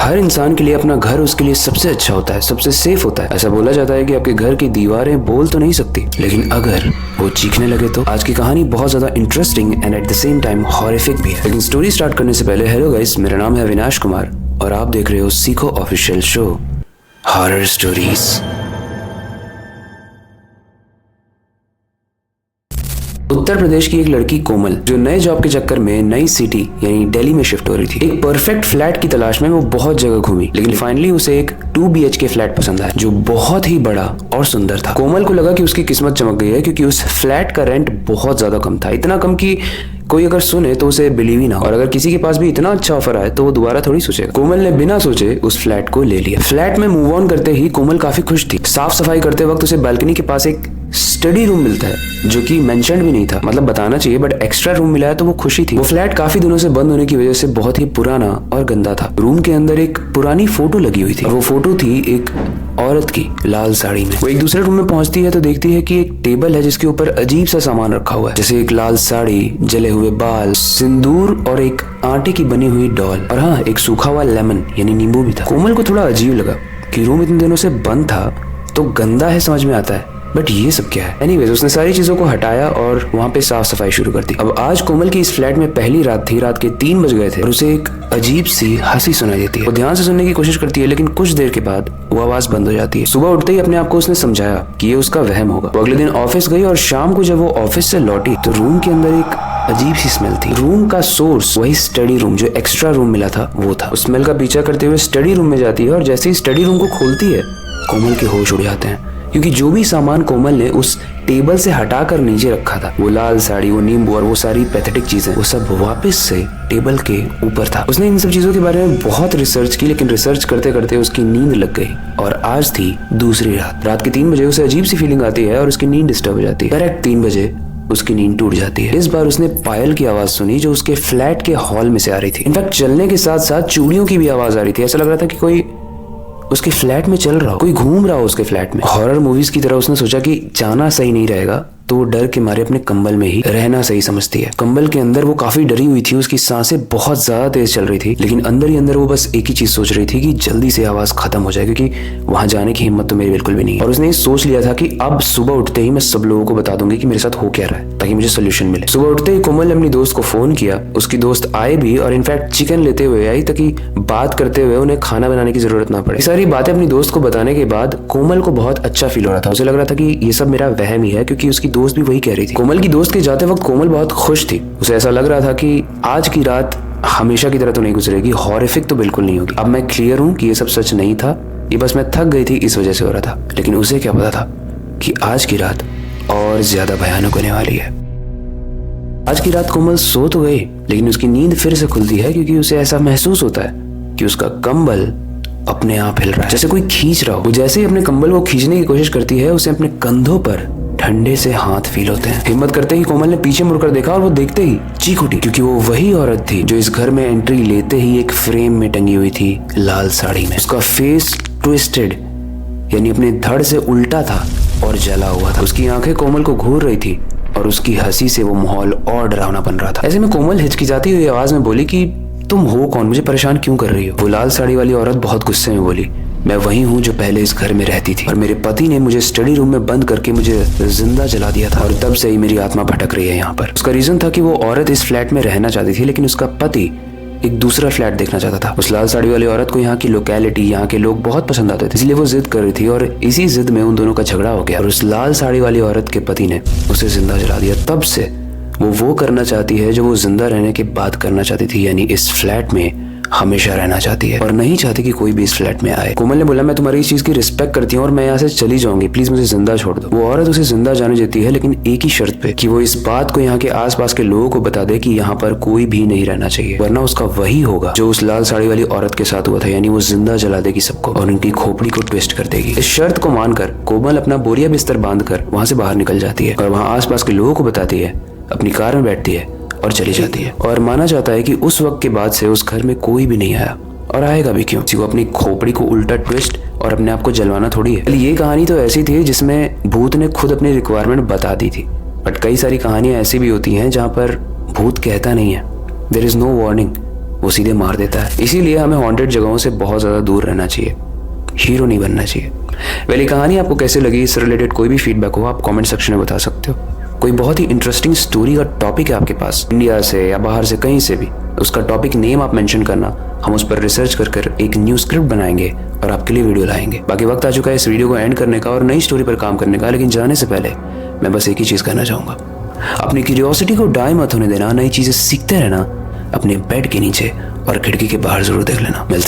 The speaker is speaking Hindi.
हर इंसान के लिए अपना घर उसके लिए सबसे अच्छा होता है, सबसे सेफ होता है। ऐसा बोला जाता है कि आपके घर की दीवारें बोल तो नहीं सकती, लेकिन अगर वो चीखने लगे तो। आज की कहानी बहुत ज्यादा interesting and at the same time horrific भी है। लेकिन स्टोरी स्टार्ट करने से पहले, हेलो गाइस, मेरा नाम है अविनाश कुमार और आप देख रहे हो सीखो official show horror stories. Uttar Pradesh की एक लड़की कोमल, जो नए जॉब के चक्कर में नई सिटी यानी दिल्ली में शिफ्ट हो रही थी। एक परफेक्ट फ्लैट की तलाश में वो बहुत जगह घूमी, लेकिन फाइनली उसे एक 2 BHK फ्लैट पसंद आया, जो बहुत ही बड़ा और सुंदर था। कोमल को लगा कि उसकी किस्मत चमक गई है, क्योंकि उस फ्लैट का रेंट बहुत ज्यादा कम था। इतना कम कि कोई अगर सुने तो उसे बिलीव ही ना हो, और अगर किसी के पास भी इतना अच्छा ऑफर आए तो वो दोबारा थोड़ी सोचेगा। कोमल ने बिना सोचे उस फ्लैट को ले लिया। फ्लैट में मूव ऑन करते ही कोमल काफी खुश थी। साफ सफाई करते वक्त उसे बालकनी के पास एक स्टडी रूम मिलता है, जो कि मेंशन्ड भी नहीं था, मतलब बताना चाहिए, बट एक्स्ट्रा रूम मिला है तो वो खुशी थी। वो फ्लैट काफी दिनों से बंद होने की वजह से बहुत ही पुराना और गंदा था। रूम के अंदर एक पुरानी फोटो लगी हुई थी, और वो फोटो थी एक औरत की लाल साड़ी में। वो एक दूसरे रूम में पहुंचती है तो देखती है कि एक टेबल है जिसके ऊपर अजीब सा सामान रखा हुआ है, जैसे एक लाल साड़ी, जले हुए बाल, सिंदूर और एक आटे की बनी हुई डॉल, और हाँ, एक सूखा हुआ लेमन यानी नींबू भी था। कोमल को थोड़ा अजीब लगा कि रूम इतने दिनों से बंद था तो गंदा है, समझ में आता है, बट ये सब क्या है। एनीवेज, उसने सारी चीजों को हटाया और वहाँ पे साफ सफाई शुरू कर दी। अब आज कोमल की इस फ्लैट में पहली रात थी। रात के 3 बज गए थे और उसे एक अजीब सी हंसी सुनाई देती है। वो ध्यान से सुनने की कोशिश करती है, लेकिन कुछ देर के बाद वो आवाज बंद हो जाती है। सुबह उठते ही अपने आप को उसने समझाया कि ये उसका वहम होगा। वो अगले दिन ऑफिस गई और शाम को जब वो ऑफिस से लौटी तो रूम के अंदर एक अजीब सी स्मेल थी। रूम का सोर्स वही स्टडी रूम, जो एक्स्ट्रा रूम मिला था, वो था। उस स्मेल का पीछा करते हुए स्टडी रूम में जाती है, और जैसे ही स्टडी रूम को खोलती है, कोमल के होश उड़ जाते हैं, क्योंकि जो भी सामान कोमल ने उस टेबल से हटाकर नीचे रखा था, वो लाल साड़ी, वो नींबू और वो सारी पैथेटिक चीजें, वो सब वापस से टेबल के ऊपर था। उसने इन सब चीजों के बारे में बहुत रिसर्च की, लेकिन रिसर्च करते करते उसकी नींद लग गई, और आज थी दूसरी रात। रात के 3 बजे उसे अजीब सी फीलिंग आती है और उसकी नींद डिस्टर्ब हो जाती है। करेक्ट 3 बजे उसकी नींद टूट जाती है। इस बार उसने पायल की आवाज सुनी, जो उसके फ्लैट के हॉल में से आ रही थी। इनफैक्ट चलने के साथ साथ चूड़ियों की भी आवाज आ रही थी। ऐसा लग रहा था कि कोई उसके फ्लैट में चल रहा हो, कोई घूम रहा हो उसके फ्लैट में। हॉरर मूवीज की तरह उसने सोचा कि जाना सही नहीं रहेगा, तो वो डर के मारे अपने कंबल में ही रहना सही समझती है। कंबल के अंदर वो काफी डरी हुई थी, उसकी सांसें बहुत ज्यादा तेज चल रही थी, लेकिन अंदर ही अंदर वो बस एक ही चीज सोच रही थी कि जल्दी से आवाज खत्म हो जाए, क्योंकि वहां जाने की हिम्मत तो मेरी बिल्कुल भी नहीं। और उसने सोच लिया था कि अब सुबह उठते ही मैं सब लोगों को बता दूंगी कि मेरे साथ हो क्या रहा है, ताकि मुझे सोल्यूशन मिले। सुबह उठते ही कोमल ने अपनी दोस्त को फोन किया। उसकी दोस्त आए भी, और इनफैक्ट चिकन लेते हुए आई, ताकि बात करते हुए उन्हें खाना बनाने की जरूरत ना पड़े। सारी बातें अपनी दोस्त को बताने के बाद कोमल को बहुत अच्छा फील हो रहा था। उसे लग रहा था कि ये सब मेरा वहम ही है, क्योंकि उसकी दोस्त भी वही कह रही थी। कोमल की दोस्त के जाते वक्त कोमल बहुत खुश थी। उसे ऐसा लग रहा था कि आज की रात हमेशा की तरह तो नहीं गुजरेगी, हॉरिफिक तो बिल्कुल नहीं होगी। अब मैं क्लियर हूँ कि ये सब सच नहीं था, ये बस मैं थक गई थी इस वजह से हो रहा था। लेकिन उसे क्या पता था कि आज की रात और ज्यादा भयानक होने वाली है। आज की रात कोमल सो तो गई, लेकिन उसकी नींद फिर से खुलती है, क्योंकि उसे ऐसा महसूस होता है कि उसका कंबल अपने आप हिल रहा है, जैसे कोई खींच रहा हो। वो जैसे ही अपने कंबल को खींचने की कोशिश करती है, उसे अपने कंधों पर ठंडे से हाथ फील होते हैं। हिम्मत करते ही कोमल ने पीछे मुड़कर देखा, और वो देखते ही चीख उठी, क्योंकि वो वही औरत थी जो इस घर में एंट्री लेते ही एक फ्रेम में टंगी हुई थी लाल साड़ी में। उसका फेस ट्विस्टेड यानी अपने धड़ से उल्टा था और जला हुआ था। उसकी आंखें कोमल को घूर रही थी, और उसकी हंसी से वो माहौल और डरावना बन रहा था। ऐसे में कोमल हिचकिचाती हुई आवाज में बोली कि तुम हो कौन, मुझे परेशान क्यों कर रही हो। वो लाल साड़ी वाली औरत बहुत गुस्से में बोली, मैं वही हूँ जो पहले इस घर में रहती थी, और मेरे पति ने मुझे स्टडी रूम में बंद करके मुझे जिंदा जला दिया था, और तब से ही मेरी आत्मा भटक रही है यहाँ पर। उसका रीजन था कि वो औरत इस फ्लैट में रहना चाहती थी, लेकिन उसका पति एक दूसरा फ्लैट देखना चाहता था। उस लाल साड़ी वाली औरत को यहाँ की लोकेलिटी, यहाँ के लोग बहुत पसंद आते थे, इसलिए वो जिद कर रही थी, और इसी जिद में उन दोनों का झगड़ा हो गया, और उस लाल साड़ी वाली औरत के पति ने उसे जिंदा जला दिया। तब से वो करना चाहती है जो वो जिंदा रहने के बाद करना चाहती थी, यानी इस फ्लैट में हमेशा रहना चाहती है, और नहीं चाहती कि कोई भी इस फ्लैट में आए। कोमल ने बोला, मैं तुम्हारी इस चीज की रिस्पेक्ट करती हूँ और मैं यहाँ से चली जाऊंगी, प्लीज मुझे जिंदा छोड़ दो। वो औरत उसे जिंदा जाने देती है, लेकिन एक ही शर्त पे, कि वो इस बात को यहाँ के आसपास के लोगों को बता दे कि यहाँ पर कोई भी नहीं रहना चाहिए, वरना उसका वही होगा जो उस लाल साड़ी वाली औरत के साथ हुआ था, यानी वो जिंदा जला देगी सबको और उनकी खोपड़ी को ट्विस्ट कर देगी। इस शर्त को मानकर कोमल अपना बोरिया बिस्तर बांधकर वहाँ से बाहर निकल जाती है, और वहाँ आसपास के लोगों को बताती है, अपनी कार में बैठती है और चली जाती है। और माना जाता है कि उस वक्त के बाद से उस घर में कोई भी नहीं आया, और आएगा भी क्यों। किसी को अपनी खोपड़ी को उल्टा ट्विस्ट और अपने आप को जलवाना थोड़ी है। ये कहानी तो ऐसी थी जिसमें भूत ने खुद अपनी रिक्वायरमेंट बता दी थी, बट कई सारी कहानियां ऐसी भी होती हैं जहाँ पर भूत कहता नहीं है, देयर इज नो वार्निंग, वो सीधे मार देता है। इसीलिए हमें हॉन्टेड जगहों से बहुत ज़्यादा दूर रहना चाहिए, हीरो नहीं बनना चाहिए। वेल, ये कहानी आपको कैसे लगी, इससे रिलेटेड कोई भी फीडबैक हो आप कमेंट सेक्शन में बता सकते हो। कोई बहुत ही इंटरेस्टिंग स्टोरी का टॉपिक है आपके पास, इंडिया से या बाहर से कहीं से भी, उसका टॉपिक नेम आप मेंशन करना, हम उस पर रिसर्च कर एक न्यू स्क्रिप्ट बनाएंगे और आपके लिए वीडियो लाएंगे। बाकी वक्त आ चुका है इस वीडियो को एंड करने का और नई स्टोरी पर काम करने का, लेकिन जाने से पहले मैं बस एक ही चीज़ कहना चाहूँगा, अपनी क्यूरियोसिटी को डाई मत होने देना, नई चीज़ें सीखते रहना, अपने बेड के नीचे और खिड़की के बाहर जरूर देख लेना।